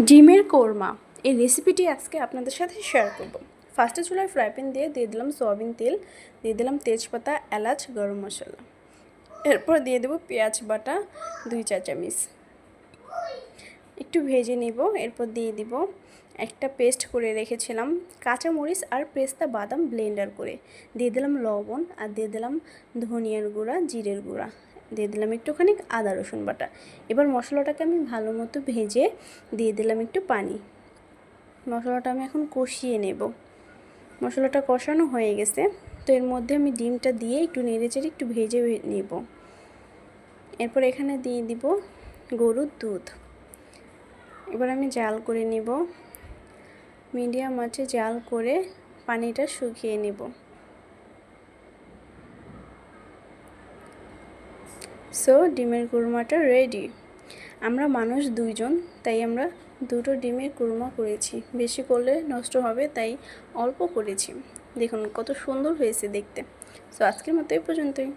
ডিমের কোরমা এই রেসিপিটি আজকে আপনাদের সাথে শেয়ার করব। ফার্স্টে চুলায় ফ্রাই প্যান দিয়ে দিলাম সয়াবিন তেল, দিয়ে দিলাম তেজপাতা, এলাচ, গরম মশলা। এরপর দিয়ে দেবো পেঁয়াজ বাটা 2 চা চামচ, একটু ভেজে নেব। এরপর দিয়ে দিব একটা পেস্ট করে রেখেছিলাম কাঁচামরিচ আর পেস্তা বাদাম ব্লেন্ডার করে, দিয়ে দিলাম লবণ আর দিয়ে দিলাম ধনিয়ার গুঁড়া, জিরের গুঁড়া, দিয়ে দিলাম একটুখানি আদা রসুন বাটা। এবার মশলাটাকে আমি ভালো মতো ভেজে দিয়ে দিলাম একটু পানি। মশলাটা আমি এখন কষিয়ে নেব। মশলাটা কষানো হয়ে গেছে, তো এর মধ্যে আমি ডিমটা দিয়ে একটু নেড়েচেড়ে একটু ভেজে নেব। এরপর এখানে দিয়ে দিব গরুর দুধ। এবার আমি জাল করে নেব, মিডিয়াম আঁচে জাল করে পানিটা শুকিয়ে নেব। সো ডিমের কুরমাটা রেডি। আমরা মানুষ 2 জন, তাই আমরা 2টো ডিমের কুরমা করেছি। বেশি করলে নষ্ট হবে, তাই অল্প করেছি। দেখুন কত সুন্দর হয়েছে দেখতে। সো আজকের মতো এই পর্যন্তই।